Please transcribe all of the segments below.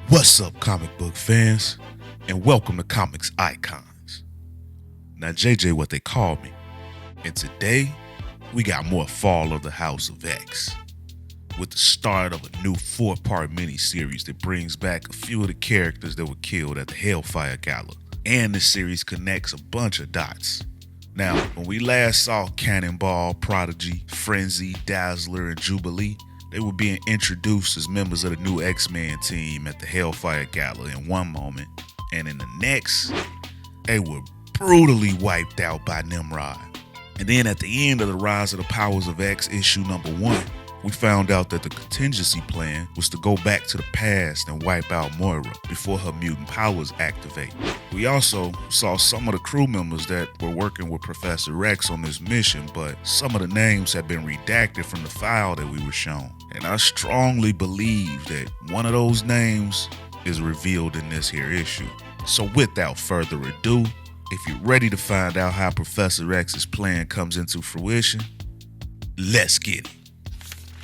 What's up, comic book fans, and welcome to Comics Icons. Now, JJ, what they call me, and today we got more Fall of the House of X, with the start of a new 4-part miniseries that brings back a few of the characters that were killed at the Hellfire Gala, and the series connects a bunch of dots. Now, when we last saw Cannonball, Prodigy, Frenzy, Dazzler, and Jubilee, they were being introduced as members of the new X-Men team at the Hellfire Gala in one moment, and in the next, they were brutally wiped out by Nimrod. And then at the end of the Rise of the Powers of X issue number 1, we found out that the contingency plan was to go back to the past and wipe out Moira before her mutant powers activate. We also saw some of the crew members that were working with Professor X on this mission, but some of the names had been redacted from the file that we were shown. And I strongly believe that one of those names is revealed in this here issue. So without further ado, if you're ready to find out how Professor X's plan comes into fruition, let's get it.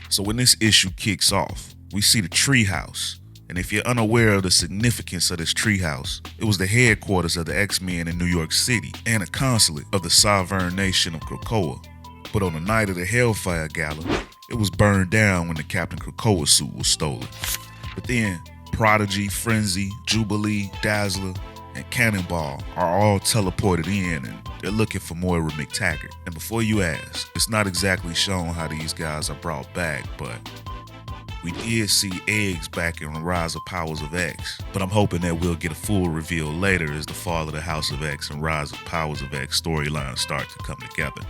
So when this issue kicks off, we see the treehouse. And if you're unaware of the significance of this treehouse, it was the headquarters of the X-Men in New York City and a consulate of the sovereign nation of Krakoa. But on the night of the Hellfire Gala, it was burned down when the Captain Krakoa suit was stolen. But then, Prodigy, Frenzy, Jubilee, Dazzler, and Cannonball are all teleported in, and they're looking for Moira McTaggart. And before you ask, it's not exactly shown how these guys are brought back, but we did see Eggs back in the Rise of Powers of X. But I'm hoping that we'll get a full reveal later as the Fall of the House of X and Rise of Powers of X storylines start to come together.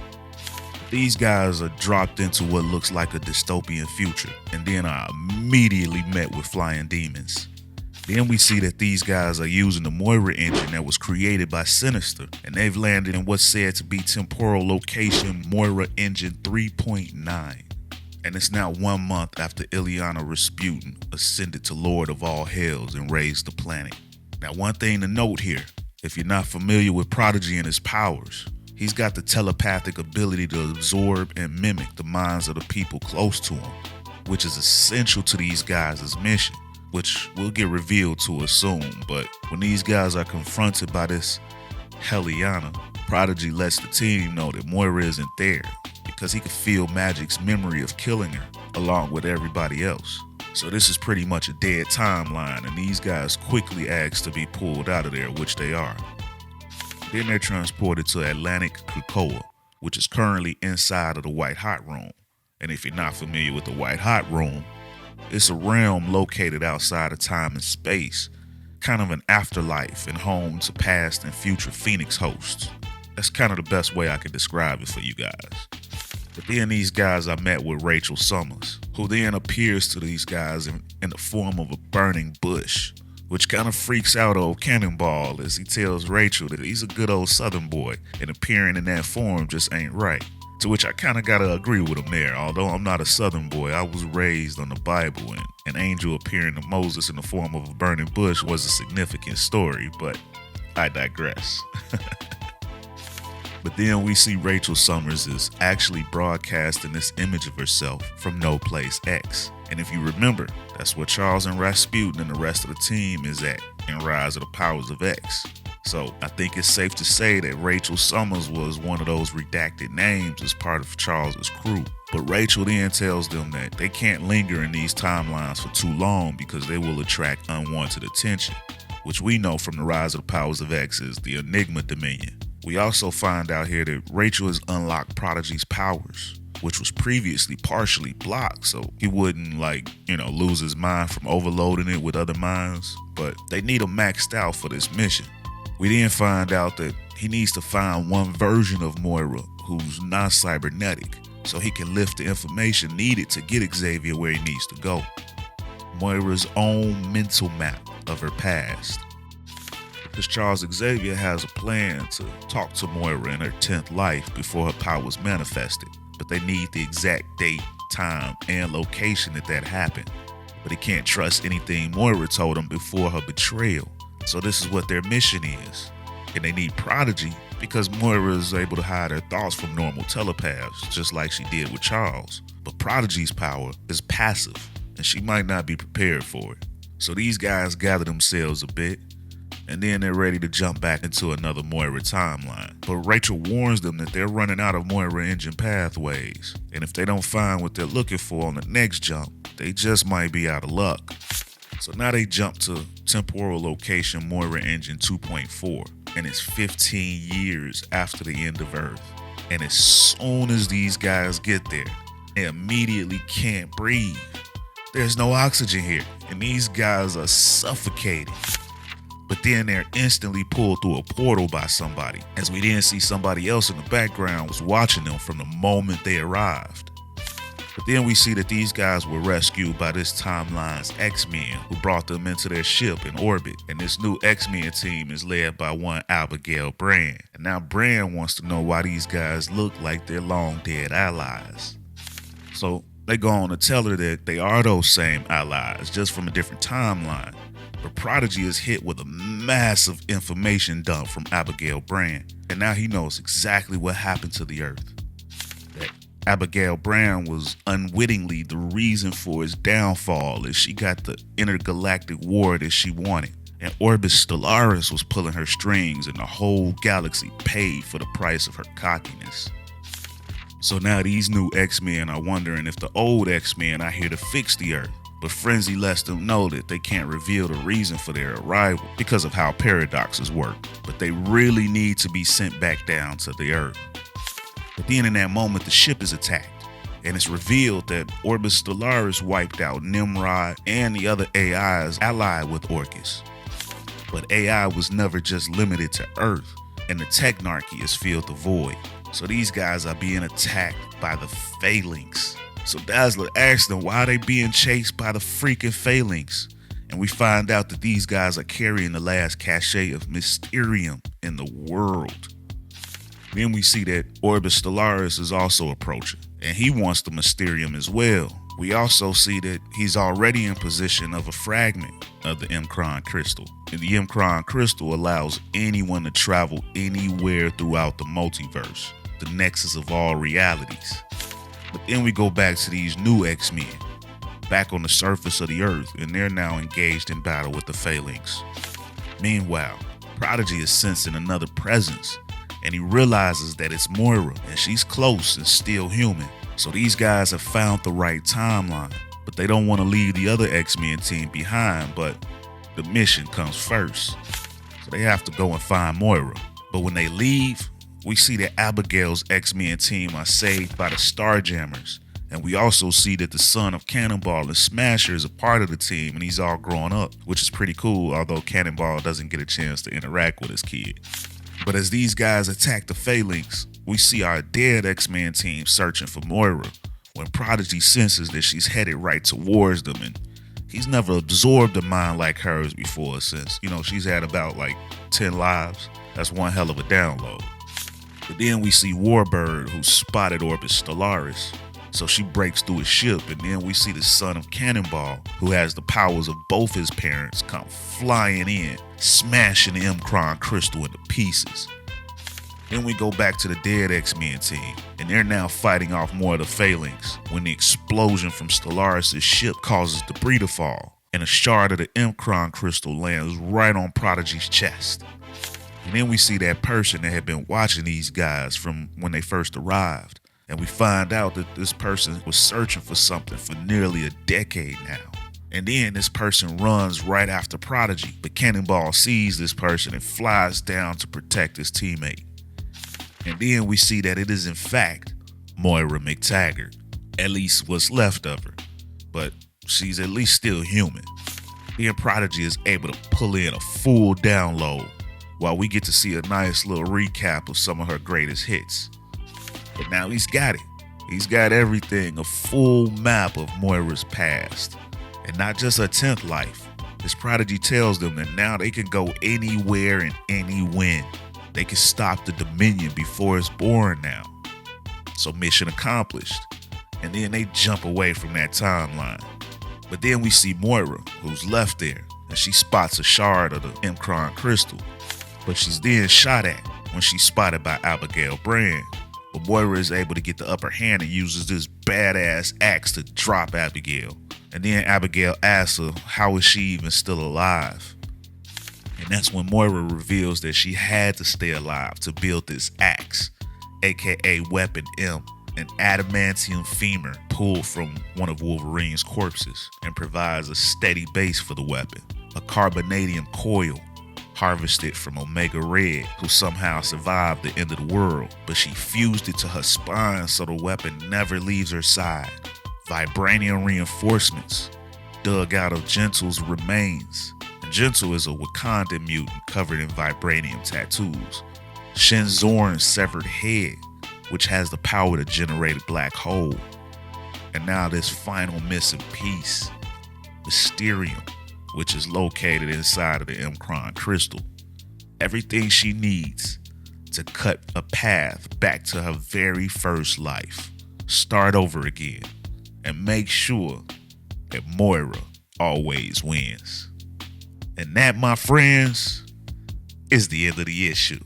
These guys are dropped into what looks like a dystopian future, and then are immediately met with flying demons. Then we see that these guys are using the Moira engine that was created by Sinister, and they've landed in what's said to be temporal location Moira Engine 3.9. And it's now 1 month after Ileana Rasputin ascended to Lord of all Hells and raised the planet. Now, one thing to note here, if you're not familiar with Prodigy and his powers, he's got the telepathic ability to absorb and mimic the minds of the people close to him, which is essential to these guys' mission, which will get revealed to us soon. But when these guys are confronted by this Helliana, Prodigy lets the team know that Moira isn't there because he could feel Magic's memory of killing her along with everybody else. So this is pretty much a dead timeline, and these guys quickly ask to be pulled out of there, which they are. Then they're transported to Atlantic Krakoa, which is currently inside of the White Hot Room. And if you're not familiar with the White Hot Room, it's a realm located outside of time and space, kind of an afterlife and home to past and future Phoenix hosts. That's kind of the best way I can describe it for you guys. But then these guys are met with Rachel Summers, who then appears to these guys in the form of a burning bush, which kind of freaks out old Cannonball as he tells Rachel that he's a good old Southern boy and appearing in that form just ain't right. To which I kind of gotta agree with him there. Although I'm not a Southern boy, I was raised on the Bible, and an angel appearing to Moses in the form of a burning bush was a significant story, but I digress. But then we see Rachel Summers is actually broadcasting this image of herself from No Place X. And if you remember, that's where Charles and Rasputin and the rest of the team is at in Rise of the Powers of X. So I think it's safe to say that Rachel Summers was one of those redacted names as part of Charles's crew. But Rachel then tells them that they can't linger in these timelines for too long because they will attract unwanted attention, which we know from the Rise of the Powers of X is the Enigma Dominion. We also find out here that Rachel has unlocked Prodigy's powers, which was previously partially blocked, so he wouldn't lose his mind from overloading it with other minds, but they need him maxed out for this mission. We then find out that he needs to find one version of Moira who's non-cybernetic, so he can lift the information needed to get Xavier where he needs to go. Moira's own mental map of her past. Because Charles Xavier has a plan to talk to Moira in her 10th life before her powers manifested, but they need the exact date, time, and location that happened. But he can't trust anything Moira told him before her betrayal. So this is what their mission is. And they need Prodigy because Moira is able to hide her thoughts from normal telepaths, just like she did with Charles. But Prodigy's power is passive, and she might not be prepared for it. So these guys gather themselves a bit, and then they're ready to jump back into another Moira timeline. But Rachel warns them that they're running out of Moira engine pathways, and if they don't find what they're looking for on the next jump, they just might be out of luck. So now they jump to temporal location Moira engine 2.4, and it's 15 years after the end of Earth. And as soon as these guys get there, they immediately can't breathe. There's no oxygen here, and these guys are suffocating. But then they're instantly pulled through a portal by somebody, as we then see somebody else in the background was watching them from the moment they arrived. But then we see that these guys were rescued by this timeline's X-Men, who brought them into their ship in orbit. And this new X-Men team is led by one Abigail Brand. And now Brand wants to know why these guys look like they're long dead allies. So they go on to tell her that they are those same allies, just from a different timeline. But Prodigy is hit with a massive information dump from Abigail Brand. And now he knows exactly what happened to the Earth. That Abigail Brand was unwittingly the reason for his downfall, as she got the intergalactic war that she wanted. And Orbis Stellaris was pulling her strings, and the whole galaxy paid for the price of her cockiness. So now these new X-Men are wondering if the old X-Men are here to fix the Earth. But Frenzy lets them know that they can't reveal the reason for their arrival because of how paradoxes work. But they really need to be sent back down to the Earth. But then in that moment, the ship is attacked, and it's revealed that Orbis Stellaris wiped out Nimrod and the other AIs allied with Orcus. But AI was never just limited to Earth, and the Technarchy has filled the void. So these guys are being attacked by the Phalanx. So Dazzler asks them why they being chased by the freaking Phalanx. And we find out that these guys are carrying the last cachet of Mysterium in the world. Then we see that Orbis Stellaris is also approaching, and he wants the Mysterium as well. We also see that he's already in possession of a fragment of the Mcron crystal. And the Mcron crystal allows anyone to travel anywhere throughout the multiverse, the nexus of all realities. But then we go back to these new X-Men, back on the surface of the Earth, and they're now engaged in battle with the Phalanx. Meanwhile, Prodigy is sensing another presence, and he realizes that it's Moira, and she's close and still human. So these guys have found the right timeline, but they don't want to leave the other X-Men team behind, but the mission comes first. So they have to go and find Moira. But when they leave, we see that Abigail's X-Men team are saved by the Starjammers. And we also see that the son of Cannonball and Smasher is a part of the team, and he's all grown up, which is pretty cool, although Cannonball doesn't get a chance to interact with his kid. But as these guys attack the Phalanx, we see our dead X-Men team searching for Moira, when Prodigy senses that she's headed right towards them, and he's never absorbed a mind like hers before, since, she's had about 10 lives. That's one hell of a download. But then we see Warbird, who spotted Orbis Stellaris, so she breaks through his ship, and then we see the son of Cannonball, who has the powers of both his parents, come flying in, smashing the Mcron crystal into pieces. Then we go back to the dead X-Men team, and they're now fighting off more of the Phalanx, when the explosion from Stellaris' ship causes debris to fall, and a shard of the Mcron crystal lands right on Prodigy's chest. And then we see that person that had been watching these guys from when they first arrived, and we find out that this person was searching for something for nearly a decade now. And then this person runs right after Prodigy, but Cannonball sees this person and flies down to protect his teammate. And then we see that it is in fact Moira McTaggart, at least what's left of her, but she's at least still human. Then Prodigy is able to pull in a full download, while we get to see a nice little recap of some of her greatest hits. But now he's got it. He's got everything, a full map of Moira's past. And not just her 10th life. This Prodigy tells them that now they can go anywhere and any when. They can stop the Dominion before it's born now. So mission accomplished. And then they jump away from that timeline. But then we see Moira, who's left there, and she spots a shard of the Mcron crystal. But she's then shot at when she's spotted by Abigail Brand. But Moira is able to get the upper hand and uses this badass axe to drop Abigail. And then Abigail asks her, how is she even still alive? And that's when Moira reveals that she had to stay alive to build this axe, aka Weapon M, an adamantium femur pulled from one of Wolverine's corpses, and provides a steady base for the weapon. A carbonadium coil harvested from Omega Red, who somehow survived the end of the world, but she fused it to her spine so the weapon never leaves her side. Vibranium reinforcements dug out of Gentle's remains. And Gentle is a Wakandan mutant covered in vibranium tattoos. Shinzorn's severed head, which has the power to generate a black hole. And now this final missing piece, Mysterium, which is located inside of the Mcron crystal. Everything she needs to cut a path back to her very first life, start over again, and make sure that Moira always wins. And that, my friends, is the end of the issue.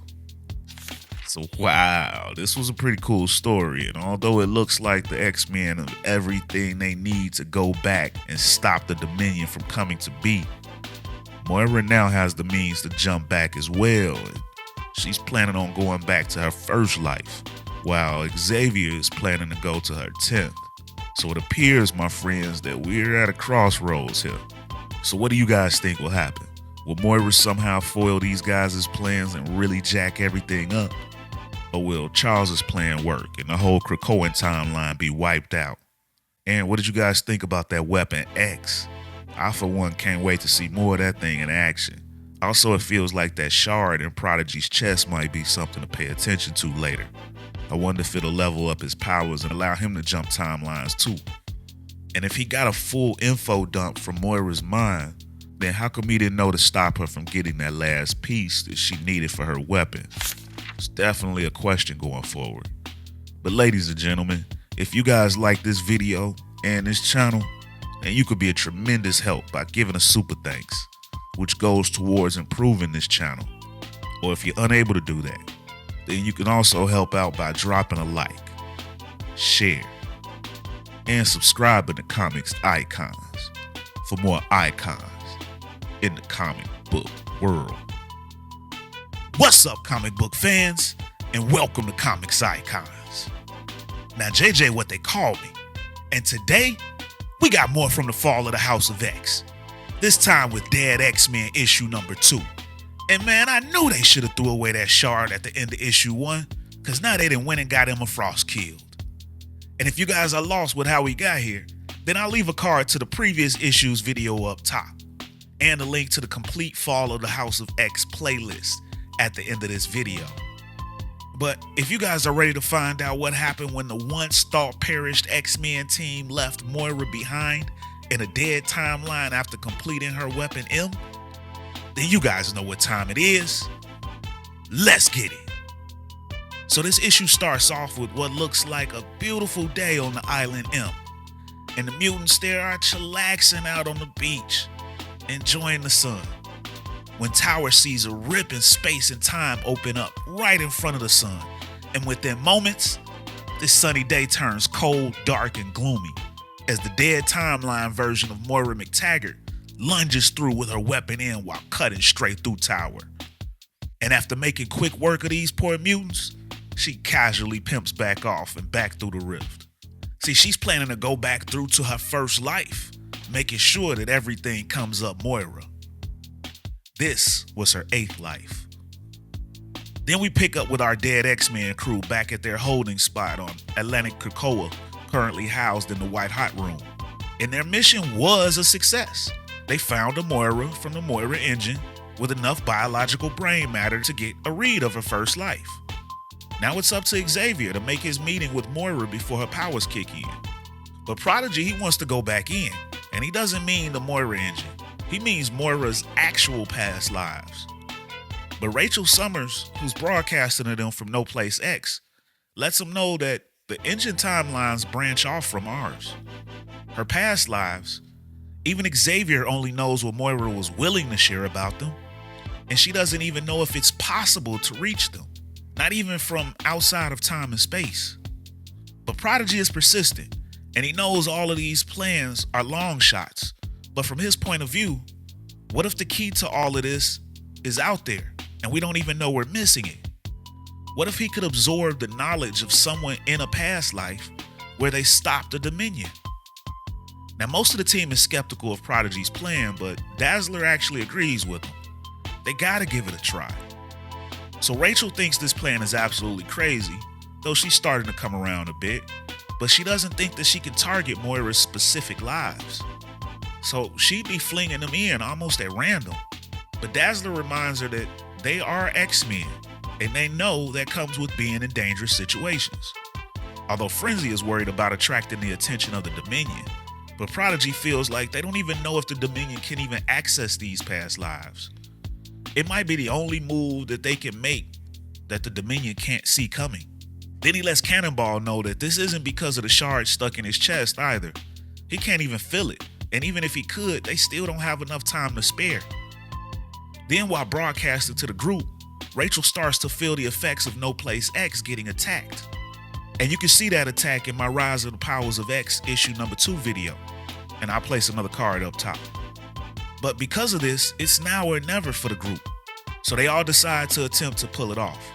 So wow, this was a pretty cool story. And although it looks like the X-Men have everything they need to go back and stop the Dominion from coming to be, Moira now has the means to jump back as well. And she's planning on going back to her first life, while Xavier is planning to go to her 10th. So it appears, my friends, that we're at a crossroads here. So what do you guys think will happen? Will Moira somehow foil these guys' plans and really jack everything up? Or will Charles' plan work and the whole Krakoan timeline be wiped out? And what did you guys think about that Weapon X? I, for one, can't wait to see more of that thing in action. Also, it feels like that shard in Prodigy's chest might be something to pay attention to later. I wonder if it'll level up his powers and allow him to jump timelines too. And if he got a full info dump from Moira's mind, then how come he didn't know to stop her from getting that last piece that she needed for her weapon? It's definitely a question going forward. But ladies and gentlemen, if you guys like this video and this channel, then you could be a tremendous help by giving a super thanks, which goes towards improving this channel. Or if you're unable to do that, then you can also help out by dropping a like, share, and subscribing to Comics Icons for more icons in the comic book world. What's up, comic book fans, and welcome to Comics Icons. Now, JJ what they call me, and today we got more from the fall of the House of X, this time with Dead X-Men issue number 2. And man, I knew they should have threw away that shard at the end of issue 1, because now they done went and got Emma Frost killed. And if you guys are lost with how we got here, then I'll leave a card to the previous issue's video up top, and a link to the complete Fall of the House of X playlist at the end of this video. But if you guys are ready to find out what happened when the once thought perished X-Men team left Moira behind in a dead timeline after completing her Weapon M, then you guys know what time it is. Let's get it. So this issue starts off with what looks like a beautiful day on the island M, and the mutants there are chillaxing out on the beach, enjoying the sun, when Tower sees a rip in space and time open up right in front of the sun, and within moments, this sunny day turns cold, dark, and gloomy as the dead timeline version of Moira McTaggart lunges through with her weapon in while cutting straight through Tower. And after making quick work of these poor mutants, she casually pimps back off and back through the rift. See, she's planning to go back through to her first life, making sure that everything comes up Moira. This was her 8th life. Then we pick up with our dead X-Men crew back at their holding spot on Atlantic Krakoa, currently housed in the White Hot Room. And their mission was a success. They found a Moira from the Moira engine with enough biological brain matter to get a read of her first life. Now it's up to Xavier to make his meeting with Moira before her powers kick in. But Prodigy, he wants to go back in, and he doesn't mean the Moira engine. He means Moira's actual past lives. But Rachel Summers, who's broadcasting to them from No Place X, lets them know that the engine timelines branch off from ours. Her past lives, even Xavier only knows what Moira was willing to share about them, and she doesn't even know if it's possible to reach them, not even from outside of time and space. But Prodigy is persistent, And he knows all of these plans are long shots. But from his point of view, what if the key to all of this is out there and we don't even know we're missing it? What if he could absorb the knowledge of someone in a past life where they stopped the Dominion? Now, most of the team is skeptical of Prodigy's plan, but Dazzler actually agrees with him. They gotta give it a try. So Rachel thinks this plan is absolutely crazy, though she's starting to come around a bit, but she doesn't think that she can target Moira's specific lives. So she'd be flinging them in almost at random. But Dazzler reminds her that they are X-Men, and they know that comes with being in dangerous situations. Although Frenzy is worried about attracting the attention of the Dominion, but Prodigy feels like they don't even know if the Dominion can even access these past lives. It might be the only move that they can make that the Dominion can't see coming. Then he lets Cannonball know that this isn't because of the shard stuck in his chest either. He can't even feel it, and even if he could, they still don't have enough time to spare. Then while broadcasting to the group, Rachel starts to feel the effects of No Place X getting attacked. And you can see that attack in my Rise of the Powers of X issue number 2 video, and I'll place another card up top. But because of this, it's now or never for the group, so they all decide to attempt to pull it off.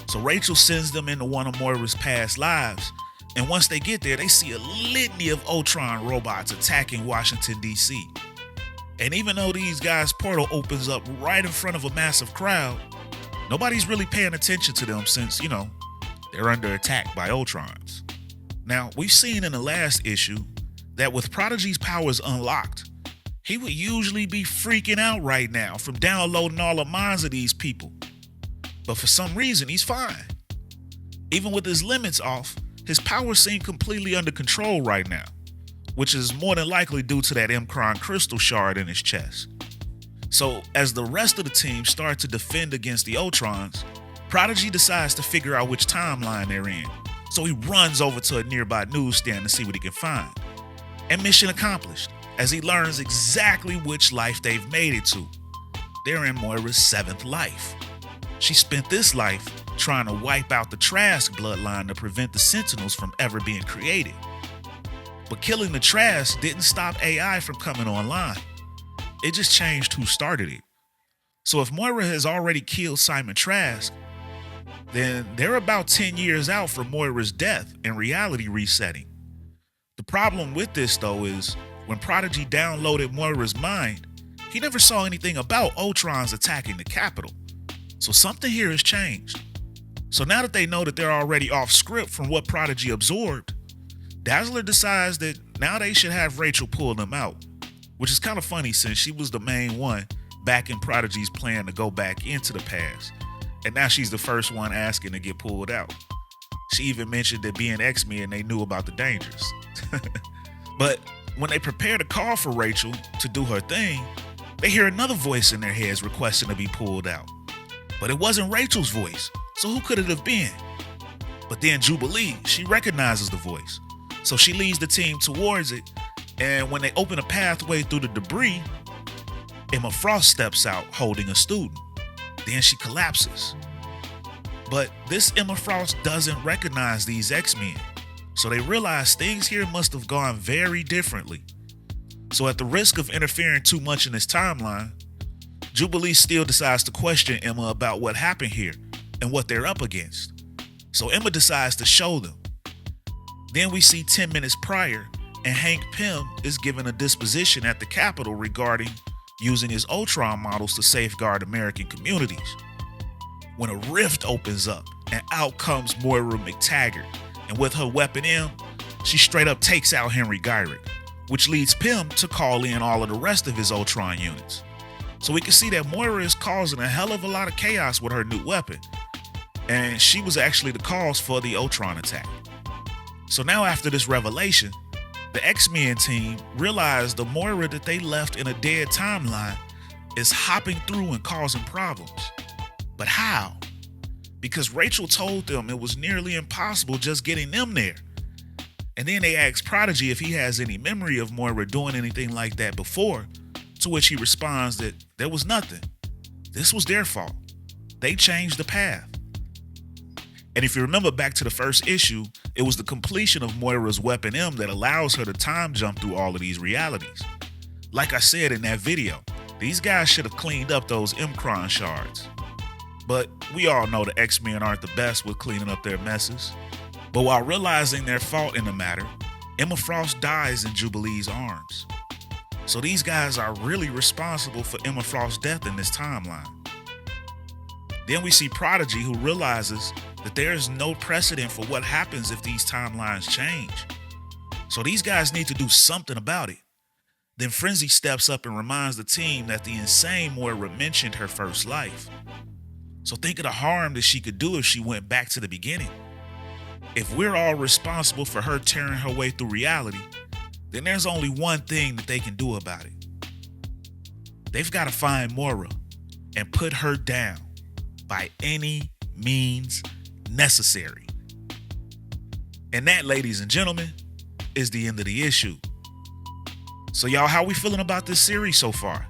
So Rachel sends them into one of Moira's past lives, and once they get there, they see a litany of Ultron robots attacking Washington, D.C. And even though these guys' portal opens up right in front of a massive crowd, nobody's really paying attention to them since, they're under attack by Ultrons. Now, we've seen in the last issue that with Prodigy's powers unlocked, he would usually be freaking out right now from downloading all the minds of these people. But for some reason, he's fine. Even with his limits off, his powers seem completely under control right now, which is more than likely due to that Mcron crystal shard in his chest. So as the rest of the team start to defend against the Ultrons, Prodigy decides to figure out which timeline they're in. So he runs over to a nearby newsstand to see what he can find. And mission accomplished, as he learns exactly which life they've made it to. They're in Moira's 7th life. She spent this life trying to wipe out the Trask bloodline to prevent the Sentinels from ever being created. But killing the Trask didn't stop AI from coming online. It just changed who started it. So if Moira has already killed Simon Trask, then they're about 10 years out from Moira's death and reality resetting. The problem with this, though, is when Prodigy downloaded Moira's mind, he never saw anything about Ultrons attacking the Capitol. So something here has changed. So now that they know that they're already off script from what Prodigy absorbed, Dazzler decides that now they should have Rachel pull them out, which is kind of funny since she was the main one back in Prodigy's plan to go back into the past. And now she's the first one asking to get pulled out. She even mentioned that being X-Men, they knew about the dangers. But when they prepare to call for Rachel to do her thing, they hear another voice in their heads requesting to be pulled out. But it wasn't Rachel's voice, so who could it have been? But then Jubilee, she recognizes the voice. So she leads the team towards it, and when they open a pathway through the debris, Emma Frost steps out holding a student. Then she collapses. But this Emma Frost doesn't recognize these X-Men, so they realize things here must have gone very differently. So at the risk of interfering too much in this timeline, Jubilee still decides to question Emma about what happened here and what they're up against. So Emma decides to show them. Then we see 10 minutes prior, and Hank Pym is given a disposition at the Capitol regarding using his Ultron models to safeguard American communities. When a rift opens up, and out comes Moira McTaggart, and with her weapon M, she straight up takes out Henry Gyrick, which leads Pym to call in all of the rest of his Ultron units. So we can see that Moira is causing a hell of a lot of chaos with her new weapon, and she was actually the cause for the Ultron attack. So now after this revelation, the X-Men team realized the Moira that they left in a dead timeline is hopping through and causing problems. But how? Because Rachel told them it was nearly impossible just getting them there. And then they asked Prodigy if he has any memory of Moira doing anything like that before, to which he responds that there was nothing. This was their fault. They changed the path. And if you remember back to the first issue, it was the completion of Moira's Weapon M that allows her to time jump through all of these realities. Like I said in that video, these guys should have cleaned up those Mcron shards. But we all know the X-Men aren't the best with cleaning up their messes. But while realizing their fault in the matter, Emma Frost dies in Jubilee's arms. So these guys are really responsible for Emma Frost's death in this timeline. Then we see Prodigy, who realizes that there is no precedent for what happens if these timelines change. So these guys need to do something about it. Then Frenzy steps up and reminds the team that the insane Moira mentioned her first life. So think of the harm that she could do if she went back to the beginning. If we're all responsible for her tearing her way through reality, then there's only one thing that they can do about it. They've got to find Moira and put her down by any means necessary. And that, ladies and gentlemen, is the end of the issue. So y'all, how we feeling about this series so far?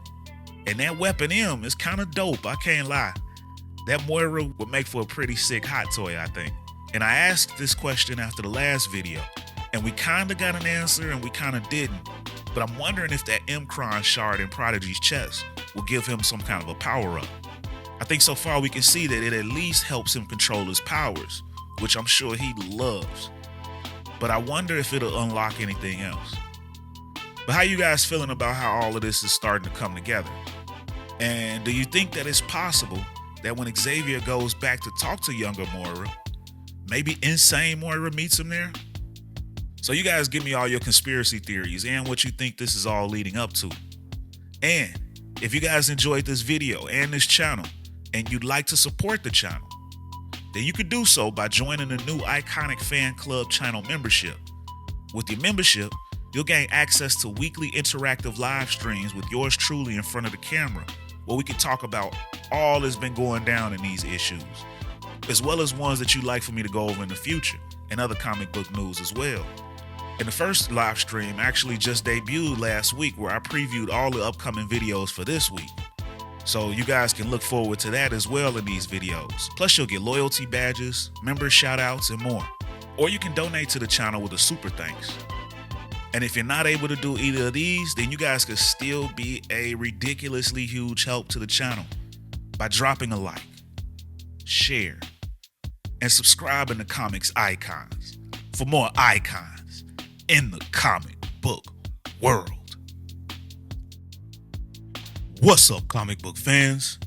And that Weapon M is kind of dope, I can't lie. That Moira would make for a pretty sick hot toy, I think. And I asked this question after the last video, and we kind of got an answer and we kind of didn't. But I'm wondering if that Mcron shard in Prodigy's chest will give him some kind of a power-up. I think so far we can see that it at least helps him control his powers, which I'm sure he loves. But I wonder if it'll unlock anything else. But how you guys feeling about how all of this is starting to come together? And do you think that it's possible that when Xavier goes back to talk to younger Moira, maybe insane Moira meets him there? So you guys give me all your conspiracy theories and what you think this is all leading up to. And if you guys enjoyed this video and this channel and you'd like to support the channel, then you could do so by joining the new Iconic Fan Club channel membership. With your membership, you'll gain access to weekly interactive live streams with yours truly in front of the camera, where we can talk about all that's been going down in these issues, as well as ones that you'd like for me to go over in the future, and other comic book news as well. And the first live stream actually just debuted last week, where I previewed all the upcoming videos for this week. So you guys can look forward to that as well in these videos. Plus you'll get loyalty badges, member shoutouts, and more. Or you can donate to the channel with a super thanks. And if you're not able to do either of these, then you guys could still be a ridiculously huge help to the channel by dropping a like, share, and subscribing to Comics Icons for more icons in the comic book world. What's up, comic book fans,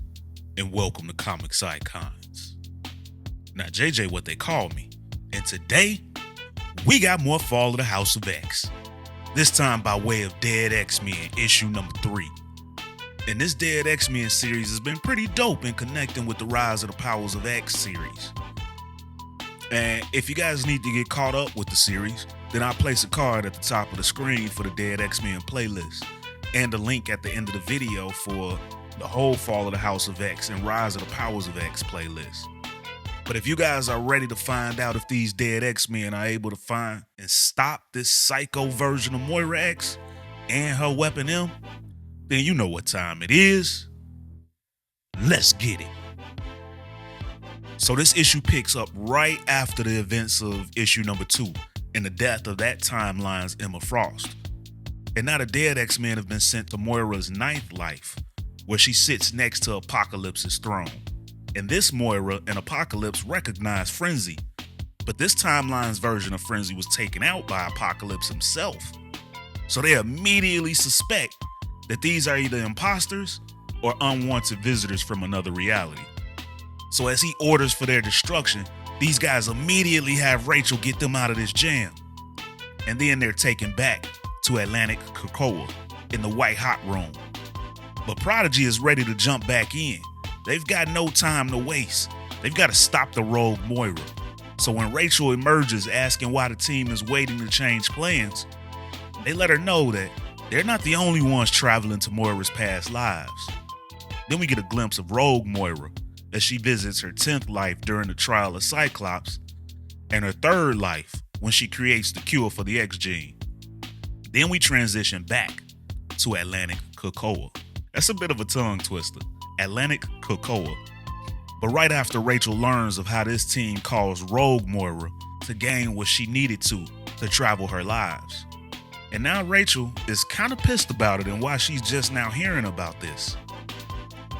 and welcome to Comics Icons. Now, JJ what they call me, and today we got more Fall of the House of X. This time by way of Dead X-Men issue number 3. And this Dead X-Men series has been pretty dope in connecting with the Rise of the Powers of X series. And if you guys need to get caught up with the series, then I'll place a card at the top of the screen for the Dead X-Men playlist, and a link at the end of the video for the whole Fall of the House of X and Rise of the Powers of X playlist. But if you guys are ready to find out if these Dead X-Men are able to find and stop this psycho version of Moira X and her Weapon M, then you know what time it is. Let's get it. So this issue picks up right after the events of issue number 2 and the death of that timeline's Emma Frost. And now the Dead X-Men have been sent to Moira's 9th life, where she sits next to Apocalypse's throne. And this Moira and Apocalypse recognize Frenzy, but this timeline's version of Frenzy was taken out by Apocalypse himself. So they immediately suspect that these are either imposters or unwanted visitors from another reality. So as he orders for their destruction, these guys immediately have Rachel get them out of this jam. And then they're taken back to Atlantic Krakoa in the White Hot Room. But Prodigy is ready to jump back in. They've got no time to waste. They've got to stop the rogue Moira. So when Rachel emerges asking why the team is waiting to change plans, they let her know that they're not the only ones traveling to Moira's past lives. Then we get a glimpse of rogue Moira as she visits her 10th life during the trial of Cyclops, and her 3rd life when she creates the cure for the X gene. Then we transition back to Atlantic Krakoa. That's a bit of a tongue twister. Atlantic Krakoa. But right after Rachel learns of how this team caused Rogue Moira to gain what she needed to travel her lives. And now Rachel is kind of pissed about it and why she's just now hearing about this.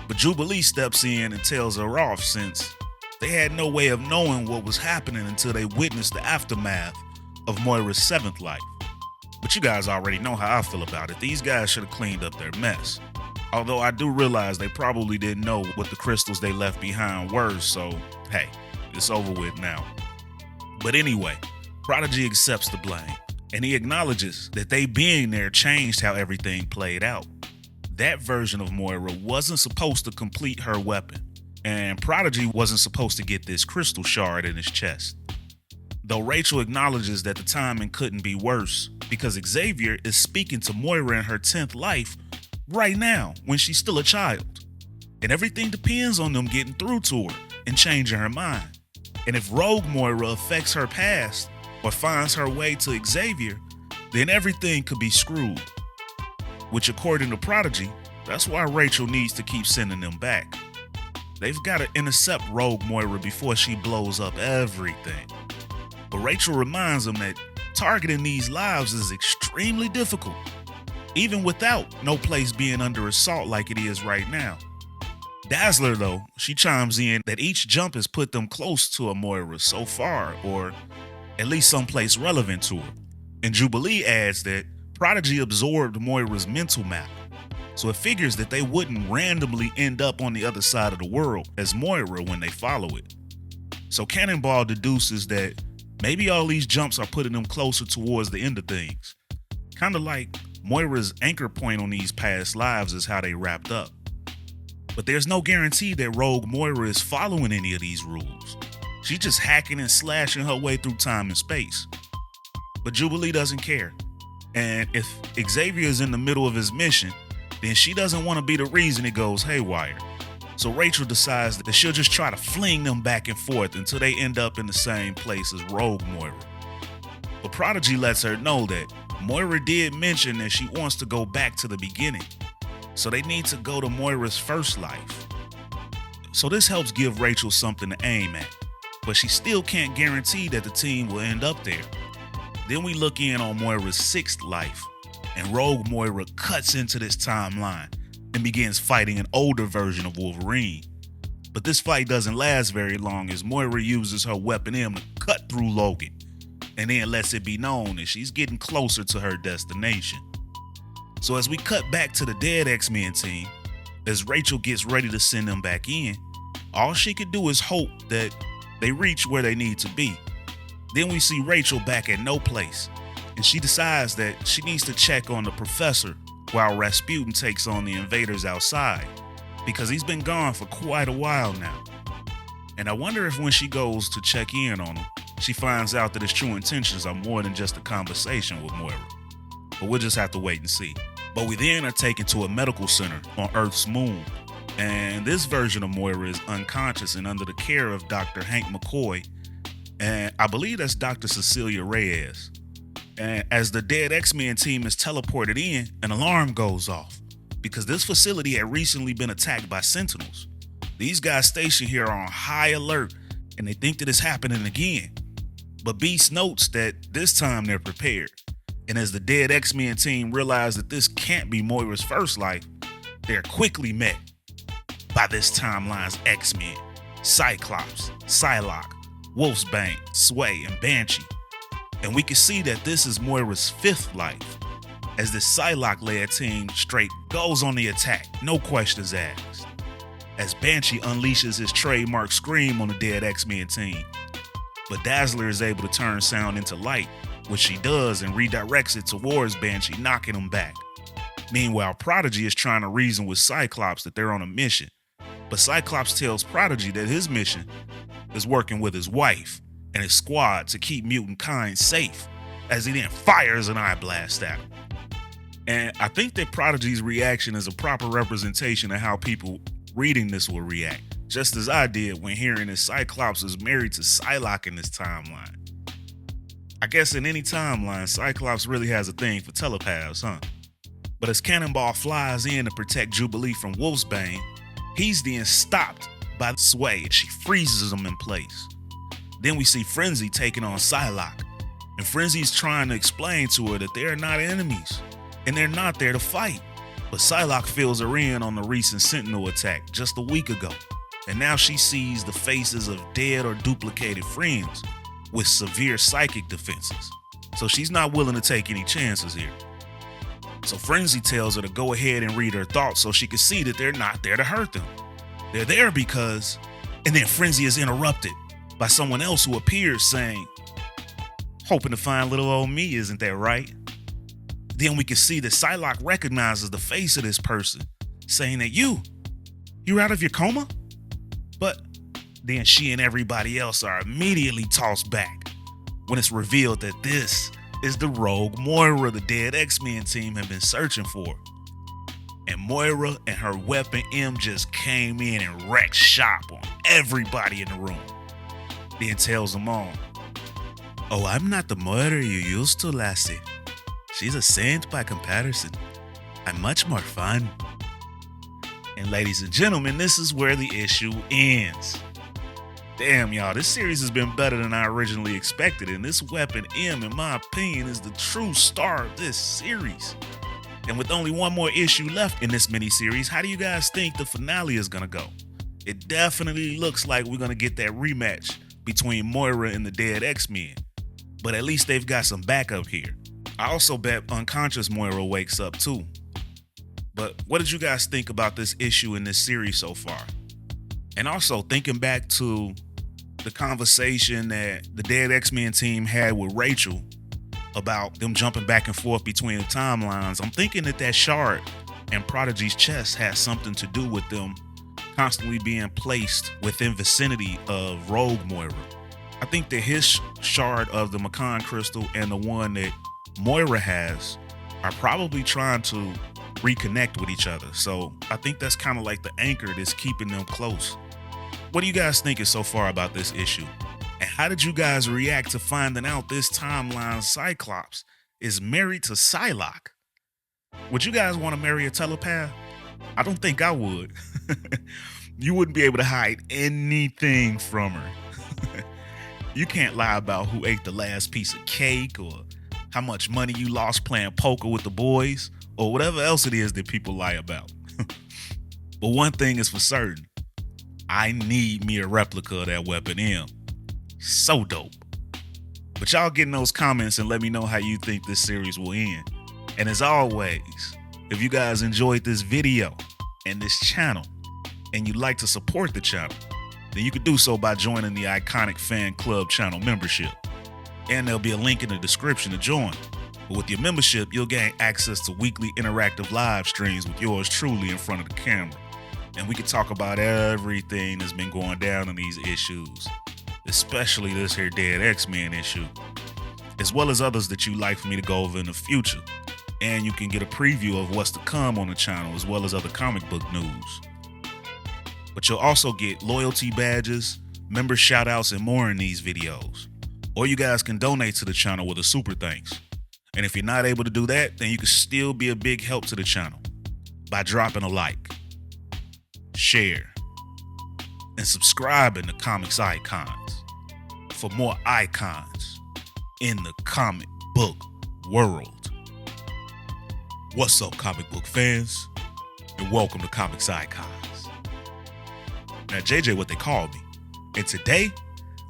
But Jubilee steps in and tells her off since they had no way of knowing what was happening until they witnessed the aftermath of Moira's 7th life. But you guys already know how I feel about it. These guys should have cleaned up their mess. Although I do realize they probably didn't know what the crystals they left behind were, so hey, it's over with now. But anyway, Prodigy accepts the blame, and he acknowledges that they being there changed how everything played out. That version of Moira wasn't supposed to complete her weapon, and Prodigy wasn't supposed to get this crystal shard in his chest. Though Rachel acknowledges that the timing couldn't be worse because Xavier is speaking to Moira in her 10th life right now when she's still a child. And everything depends on them getting through to her and changing her mind. And if Rogue Moira affects her past or finds her way to Xavier, then everything could be screwed. Which according to Prodigy, that's why Rachel needs to keep sending them back. They've got to intercept Rogue Moira before she blows up everything. But Rachel reminds them that targeting these lives is extremely difficult, even without no place being under assault like it is right now. Dazzler, though, she chimes in that each jump has put them close to a Moira so far, or at least someplace relevant to her. And Jubilee adds that Prodigy absorbed Moira's mental map, so it figures that they wouldn't randomly end up on the other side of the world as Moira when they follow it. So Cannonball deduces that maybe all these jumps are putting them closer towards the end of things. Kind of like Moira's anchor point on these past lives is how they wrapped up. But there's no guarantee that Rogue Moira is following any of these rules. She's just hacking and slashing her way through time and space. But Jubilee doesn't care. And if Xavier is in the middle of his mission, then she doesn't want to be the reason it goes haywire. So Rachel decides that she'll just try to fling them back and forth until they end up in the same place as Rogue Moira. But Prodigy lets her know that Moira did mention that she wants to go back to the beginning, so they need to go to Moira's first life. So this helps give Rachel something to aim at, but she still can't guarantee that the team will end up there. Then we look in on Moira's 6th life, and Rogue Moira cuts into this timeline and begins fighting an older version of Wolverine. But this fight doesn't last very long as Moira uses her weapon M to cut through Logan, and then lets it be known that she's getting closer to her destination. So as we cut back to the dead X-Men team, as Rachel gets ready to send them back in, all she could do is hope that they reach where they need to be. Then we see Rachel back at no place, and she decides that she needs to check on the professor while Rasputin takes on the invaders outside, because he's been gone for quite a while now. And I wonder if when she goes to check in on him, she finds out that his true intentions are more than just a conversation with Moira. But we'll just have to wait and see. But we then are taken to a medical center on Earth's moon, and this version of Moira is unconscious and under the care of Dr. Hank McCoy, and I believe that's Dr. Cecilia Reyes. And as the dead X-Men team is teleported in, an alarm goes off because this facility had recently been attacked by Sentinels. These guys stationed here are on high alert and they think that it's happening again. But Beast notes that this time they're prepared. And as the dead X-Men team realize that this can't be Moira's first life, they're quickly met by this timeline's X-Men: Cyclops, Psylocke, Wolfsbane, Sway, and Banshee. And we can see that this is Moira's 5th life, as this Psylocke-led team straight goes on the attack, no questions asked. As Banshee unleashes his trademark scream on the dead X-Men team. But Dazzler is able to turn sound into light, which she does and redirects it towards Banshee, knocking him back. Meanwhile, Prodigy is trying to reason with Cyclops that they're on a mission. But Cyclops tells Prodigy that his mission is working with his wife and his squad to keep mutant kind safe, as he then fires an eye blast at him. And I think that Prodigy's reaction is a proper representation of how people reading this will react, just as I did when hearing that Cyclops is married to Psylocke in this timeline. I guess in any timeline, Cyclops really has a thing for telepaths, huh? But as Cannonball flies in to protect Jubilee from Wolfsbane, he's then stopped by the sway and she freezes him in place. Then we see Frenzy taking on Psylocke, and Frenzy's trying to explain to her that they're not enemies and they're not there to fight. But Psylocke fills her in on the recent Sentinel attack just a week ago, and now she sees the faces of dead or duplicated friends with severe psychic defenses, so she's not willing to take any chances here. So Frenzy tells her to go ahead and read her thoughts so she can see that they're not there to hurt them. They're there because... And then Frenzy is interrupted by someone else who appears saying, "Hoping to find little old me, isn't that right?" Then we can see that Psylocke recognizes the face of this person, saying that you're out of your coma? But then she and everybody else are immediately tossed back when it's revealed that this is the rogue Moira the dead X-Men team have been searching for. And Moira and her weapon M just came in and wrecked shop on everybody in the room. Then tells them all, "Oh, I'm not the Moira you used to, lassie. She's a saint by comparison. I'm much more fun." And ladies and gentlemen, this is where the issue ends. Damn, y'all, this series has been better than I originally expected, and this weapon M, in my opinion, is the true star of this series. And with only one more issue left in this miniseries, how do you guys think the finale is gonna go? It definitely looks like we're gonna get that rematch between Moira and the dead X-Men, but at least they've got some backup here. I also bet unconscious Moira wakes up too. But what did you guys think about this issue in this series so far? And also thinking back to the conversation that the dead X-Men team had with Rachel about them jumping back and forth between the timelines, I'm thinking that shard and Prodigy's chest has something to do with them constantly being placed within vicinity of Rogue Moira. I think that his shard of the Macan crystal and the one that Moira has are probably trying to reconnect with each other. So I think that's kind of like the anchor that's keeping them close. What do you guys thinking so far about this issue? And how did you guys react to finding out this timeline Cyclops is married to Psylocke? Would you guys want to marry a telepath? I don't think I would. You wouldn't be able to hide anything from her. You can't lie about who ate the last piece of cake or how much money you lost playing poker with the boys or whatever else it is that people lie about. But one thing is for certain, I need me a replica of that weapon M. So dope. But y'all get in those comments and let me know how you think this series will end. And as always, if you guys enjoyed this video and this channel and you'd like to support the channel, then you can do so by joining the Iconic Fan Club channel membership. And there'll be a link in the description to join. But with your membership, you'll gain access to weekly interactive live streams with yours truly in front of the camera. And we can talk about everything that's been going down in these issues, especially this here Dead X-Men issue, as well as others that you'd like for me to go over in the future. And you can get a preview of what's to come on the channel, as well as other comic book news. But you'll also get loyalty badges, member shoutouts, and more in these videos. Or you guys can donate to the channel with a super thanks. And if you're not able to do that, then you can still be a big help to the channel by dropping a like, share, and subscribing to Comics Icons for more icons in the comic book world. What's up, comic book fans? And welcome to Comics Icons. Now, JJ, what they call me. And today,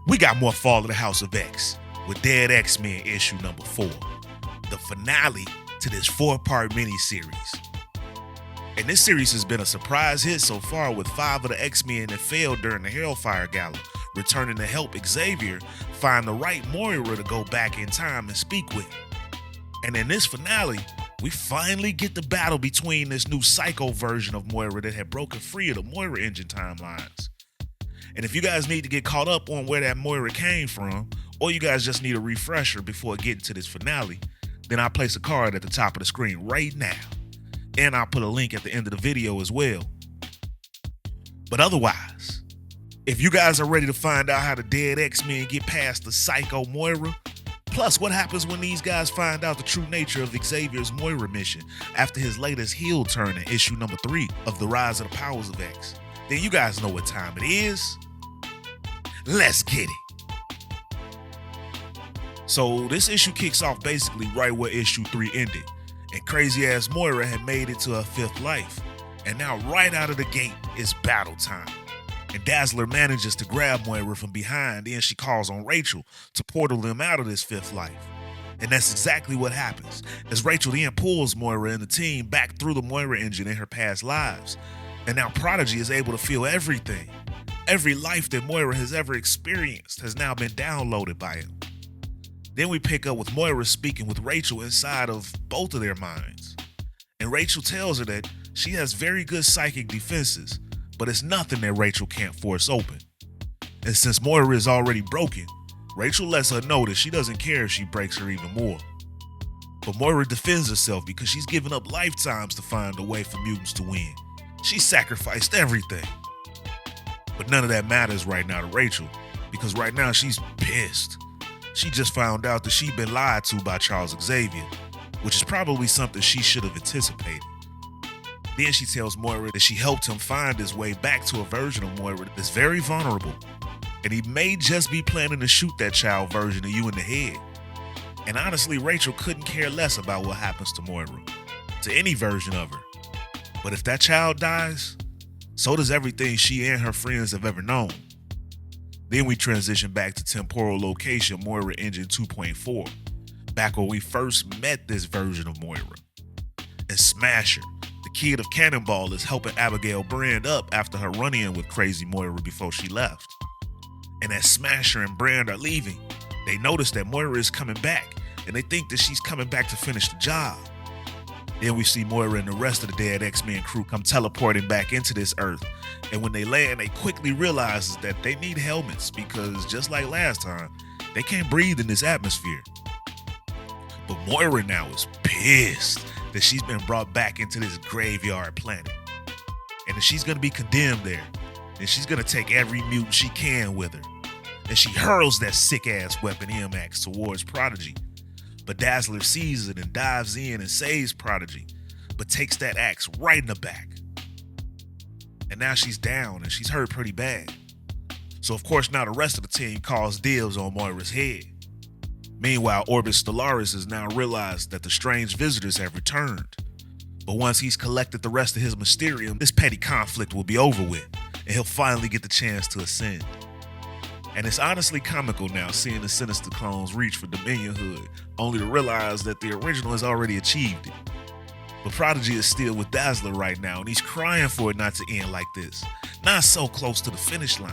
we got more Fall of the House of X with Dead X-Men issue number 4, the finale to this 4-part miniseries. And this series has been a surprise hit so far, with 5 of the X-Men that failed during the Hellfire Gala returning to help Xavier find the right Moira to go back in time and speak with. And in this finale, we finally get the battle between this new psycho version of Moira that had broken free of the Moira engine timelines. And if you guys need to get caught up on where that Moira came from, or you guys just need a refresher before getting to this finale, then I'll place a card at the top of the screen right now. And I'll put a link at the end of the video as well. But otherwise, if you guys are ready to find out how the dead X-Men get past the psycho Moira, plus what happens when these guys find out the true nature of Xavier's Moira mission after his latest heel turn in issue number 3 of The Rise of the Powers of X, then you guys know what time it is. Let's get it. So this issue kicks off basically right where issue 3 ended. And crazy ass Moira had made it to her 5th life. And now right out of the gate, it's battle time. And Dazzler manages to grab Moira from behind, and she calls on Rachel to portal them out of this 5th life. And that's exactly what happens, as Rachel then pulls Moira and the team back through the Moira engine in her past lives. And now Prodigy is able to feel everything. Every life that Moira has ever experienced has now been downloaded by him. Then we pick up with Moira speaking with Rachel inside of both of their minds. And Rachel tells her that she has very good psychic defenses, but it's nothing that Rachel can't force open. And since Moira is already broken, Rachel lets her know that she doesn't care if she breaks her even more. But Moira defends herself because she's given up lifetimes to find a way for mutants to win. She sacrificed everything. But none of that matters right now to Rachel, because right now she's pissed. She just found out that she'd been lied to by Charles Xavier, which is probably something she should have anticipated. Then she tells Moira that she helped him find his way back to a version of Moira that's very vulnerable, and he may just be planning to shoot that child version of you in the head. And honestly, Rachel couldn't care less about what happens to Moira, to any version of her. But if that child dies, so does everything she and her friends have ever known. Then we transition back to temporal location Moira Engine 2.4, back where we first met this version of Moira. And Smasher, the kid of Cannonball, is helping Abigail Brand up after her run-in with Crazy Moira before she left. And as Smasher and Brand are leaving, they notice that Moira is coming back, and they think that she's coming back to finish the job. Then we see Moira and the rest of the dead X-Men crew come teleporting back into this Earth, and when they land, they quickly realize that they need helmets because just like last time, they can't breathe in this atmosphere. But Moira now is pissed that she's been brought back into this graveyard planet, and that she's gonna be condemned there, and she's gonna take every mutant she can with her. And she hurls that sick-ass weapon M-Axe towards Prodigy. But Dazzler sees it and dives in and saves Prodigy, but takes that axe right in the back. And now she's down and she's hurt pretty bad. So of course now the rest of the team calls dibs on Moira's head. Meanwhile, Orbis Stellaris has now realized that the strange visitors have returned. But once he's collected the rest of his Mysterium, this petty conflict will be over with, and he'll finally get the chance to ascend. And it's honestly comical now seeing the Sinister clones reach for Dominion Hood, only to realize that the original has already achieved it. But Prodigy is still with Dazzler right now, and he's crying for it not to end like this, not so close to the finish line.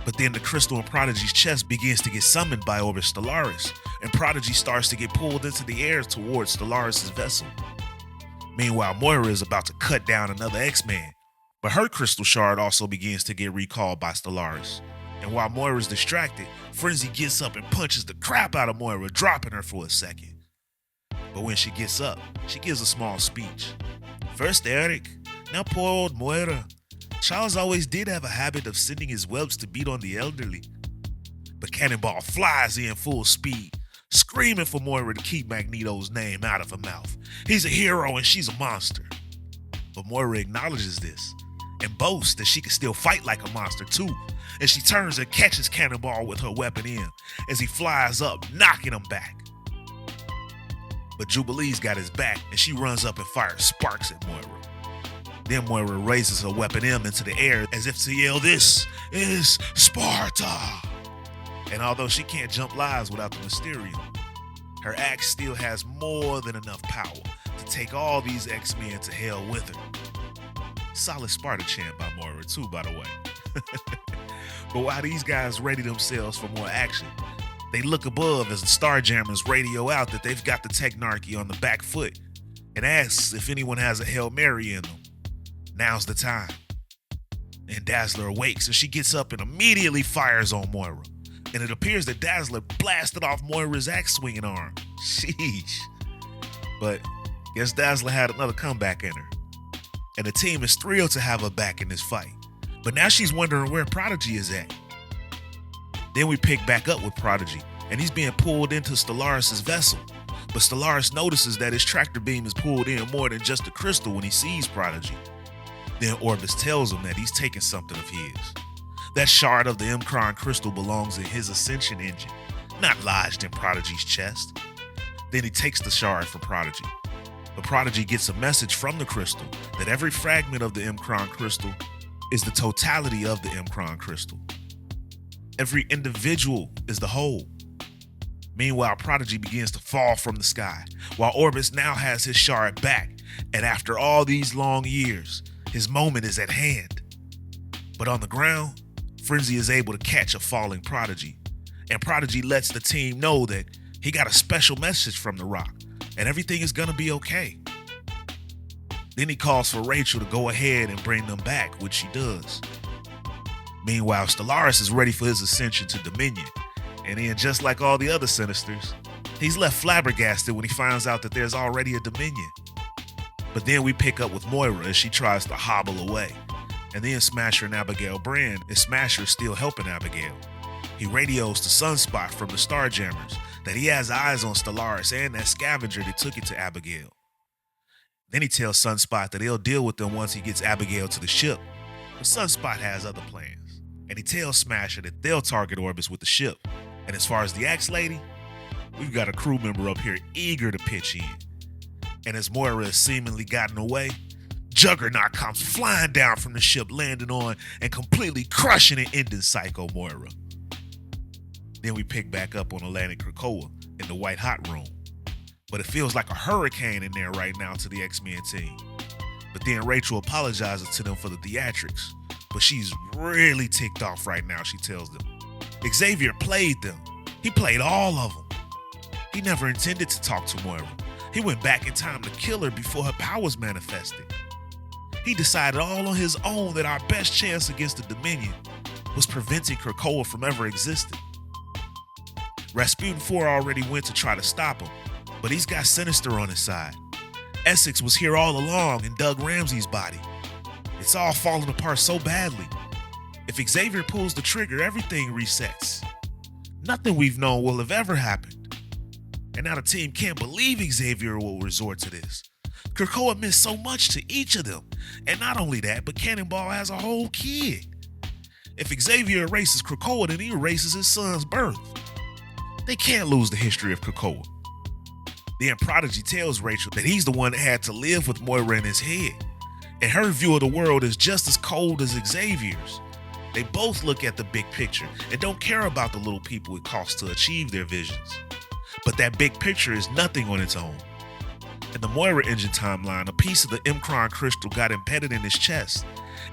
But then the crystal in Prodigy's chest begins to get summoned by Orbis Stellaris, and Prodigy starts to get pulled into the air towards Stellaris' vessel. Meanwhile, Moira is about to cut down another X-Man, but her crystal shard also begins to get recalled by Stellaris. And while Moira's distracted, Frenzy gets up and punches the crap out of Moira, dropping her for a second. But when she gets up, she gives a small speech. First Eric, now poor old Moira. Charles always did have a habit of sending his whelps to beat on the elderly. But Cannonball flies in full speed, screaming for Moira to keep Magneto's name out of her mouth. He's a hero and she's a monster. But Moira acknowledges this and boasts that she can still fight like a monster too. And she turns and catches Cannonball with her weapon in as he flies up, knocking him back. But Jubilee's got his back and she runs up and fires sparks at Moira. Then Moira raises her weapon M into the air as if to yell, "This is Sparta!" And although she can't jump lives without the Mysterium, her axe still has more than enough power to take all these X-Men to hell with her. Solid Sparta chant by Moira too, by the way. But while these guys ready themselves for more action, they look above as the Starjammers radio out that they've got the Technarchy on the back foot and asks if anyone has a Hail Mary in them. Now's the time. And Dazzler awakes and she gets up and immediately fires on Moira. And it appears that Dazzler blasted off Moira's axe-swinging arm. Sheesh. But guess Dazzler had another comeback in her. And the team is thrilled to have her back in this fight. But now she's wondering where Prodigy is at. Then we pick back up with Prodigy, and he's being pulled into Stellaris' vessel. But Stellaris notices that his tractor beam is pulled in more than just a crystal when he sees Prodigy. Then Orbis tells him that he's taking something of his. That shard of the xmen crystal belongs in his ascension engine, not lodged in Prodigy's chest. Then he takes the shard from Prodigy. But Prodigy gets a message from the crystal that every fragment of the xmen crystal is the totality of the xmen crystal. Every individual is the whole. Meanwhile, Prodigy begins to fall from the sky, while Orbis now has his shard back, and after all these long years, his moment is at hand. But on the ground, Frenzy is able to catch a falling Prodigy, and Prodigy lets the team know that he got a special message from the rock, and everything is gonna be okay. Then he calls for Rachel to go ahead and bring them back, which she does. Meanwhile, Stellaris is ready for his ascension to Dominion, and then just like all the other Sinisters, he's left flabbergasted when he finds out that there's already a Dominion. But then we pick up with Moira as she tries to hobble away, and then Smasher and Abigail Brand, and Smasher is still helping Abigail. He radios to Sunspot from the Starjammers that he has eyes on Stellaris and that scavenger that took it to Abigail. Then he tells Sunspot that he'll deal with them once he gets Abigail to the ship, but Sunspot has other plans, and he tells Smasher that they'll target Orbis with the ship. And as far as the Axe Lady, we've got a crew member up here eager to pitch in. And as Moira has seemingly gotten away, Juggernaut comes flying down from the ship, landing on and completely crushing and ending Psycho Moira. Then we pick back up on Atlantic Krakoa in the White Hot Room. But it feels like a hurricane in there right now to the X-Men team. But then Rachel apologizes to them for the theatrics. But she's really ticked off right now, she tells them. Xavier played them. He played all of them. He never intended to talk to Moira. He went back in time to kill her before her powers manifested. He decided all on his own that our best chance against the Dominion was preventing Krakoa from ever existing. Rasputin 4 already went to try to stop him, but he's got Sinister on his side. Essex was here all along in Doug Ramsey's body. It's all falling apart so badly. If Xavier pulls the trigger, everything resets. Nothing we've known will have ever happened. And now the team can't believe Xavier will resort to this. Krakoa meant so much to each of them. And not only that, but Cannonball has a whole kid. If Xavier erases Krakoa, then he erases his son's birth. They can't lose the history of Krakoa. Then Prodigy tells Rachel that he's the one that had to live with Moira in his head. And her view of the world is just as cold as Xavier's. They both look at the big picture and don't care about the little people it costs to achieve their visions. But that big picture is nothing on its own. In the Moira engine timeline, a piece of the xmen crystal got embedded in his chest,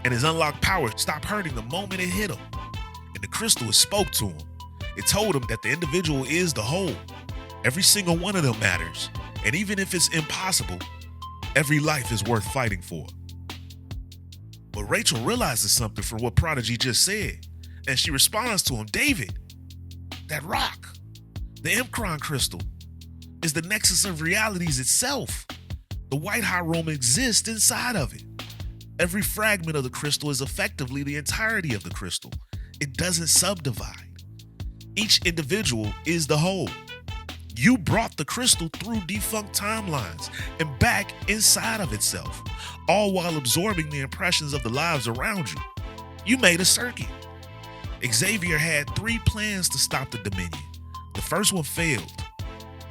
and his unlocked power stopped hurting the moment it hit him. And the crystal spoke to him. It told him that the individual is the whole. Every single one of them matters. And even if it's impossible, every life is worth fighting for. But Rachel realizes something from what Prodigy just said. And she responds to him, David, that rock, the xmen crystal, is the nexus of realities itself. The White Hot Room exists inside of it. Every fragment of the crystal is effectively the entirety of the crystal. It doesn't subdivide. Each individual is the whole. You brought the crystal through defunct timelines and back inside of itself, all while absorbing the impressions of the lives around you. You made a circuit. Xavier had 3 plans to stop the Dominion. The first one failed.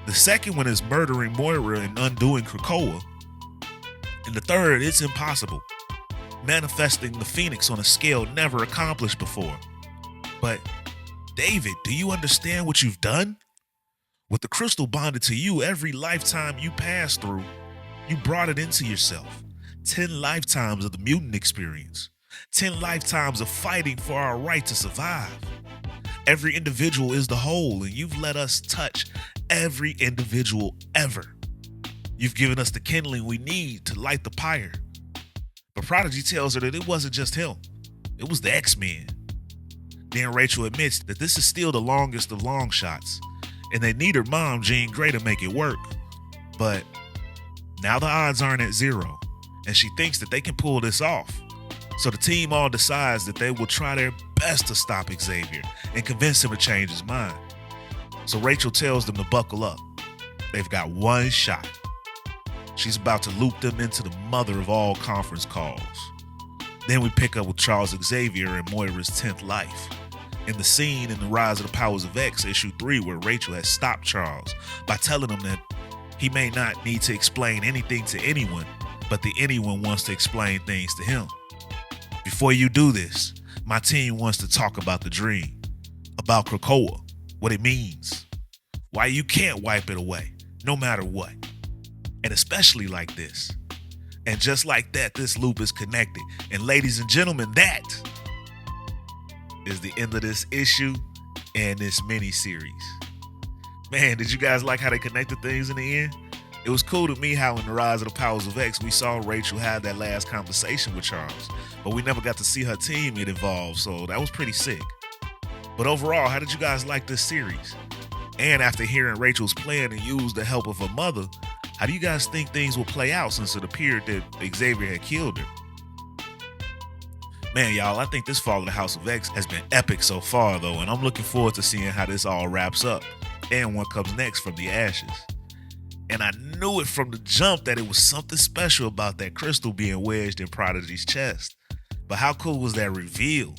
The second one is murdering Moira and undoing Krakoa. And the third, it's impossible, manifesting the Phoenix on a scale never accomplished before. But David, do you understand what you've done? With the crystal bonded to you, every lifetime you pass through, you brought it into yourself. 10 lifetimes of the mutant experience. 10 lifetimes of fighting for our right to survive. Every individual is the whole, and you've let us touch every individual ever. You've given us the kindling we need to light the pyre. But Prodigy tells her that it wasn't just him. It was the X-Men. Then Rachel admits that this is still the longest of long shots, and they need her mom, Jean Grey, to make it work. But now the odds aren't at 0, and she thinks that they can pull this off. So the team all decides that they will try their best to stop Xavier and convince him to change his mind. So Rachel tells them to buckle up. They've got one shot. She's about to loop them into the mother of all conference calls. Then we pick up with Charles Xavier in Moira's 10th life. In the scene in The Rise of the Powers of X, issue 3, where Rachel has stopped Charles by telling him that he may not need to explain anything to anyone, but the anyone wants to explain things to him. Before you do this, my team wants to talk about the dream, about Krakoa, what it means, why you can't wipe it away, no matter what, and especially like this. And just like that, this loop is connected. And ladies and gentlemen, that is the end of this issue and this mini-series. Man, did you guys like how they connected things in the end? It was cool to me how in The Rise of the Powers of X, we saw Rachel have that last conversation with Charles, but we never got to see her team get involved, so that was pretty sick. But overall, how did you guys like this series? And after hearing Rachel's plan and use the help of her mother, how do you guys think things will play out since it appeared that Xavier had killed her? Man, y'all, I think this Fall of the House of X has been epic so far, though, and I'm looking forward to seeing how this all wraps up and what comes next from the ashes. And I knew it from the jump that it was something special about that crystal being wedged in Prodigy's chest. But how cool was that reveal?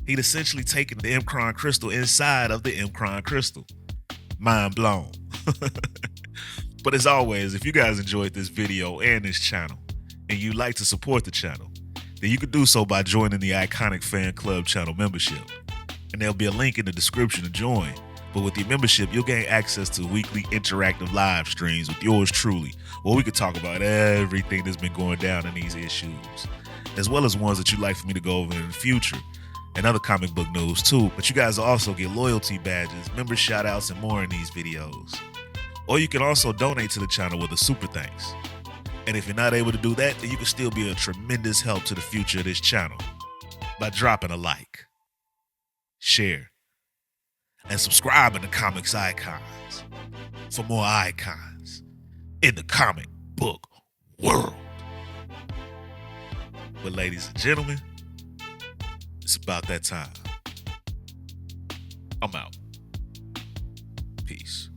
He'd essentially taken the Mcron crystal inside of the Mcron crystal. Mind blown. But as always, if you guys enjoyed this video and this channel, and you'd like to support the channel, then you can do so by joining the Iconic Fan Club channel membership. And there'll be a link in the description to join. But with your membership, you'll gain access to weekly interactive live streams with yours truly, where we could talk about everything that's been going down in these issues, as well as ones that you'd like for me to go over in the future, and other comic book news too. But you guys will also get loyalty badges, member shoutouts, and more in these videos. Or you can also donate to the channel with a super thanks. And if you're not able to do that, then you can still be a tremendous help to the future of this channel by dropping a like, share, and subscribing to Comics Icons for more icons in the comic book world. But ladies and gentlemen, it's about that time. I'm out. Peace.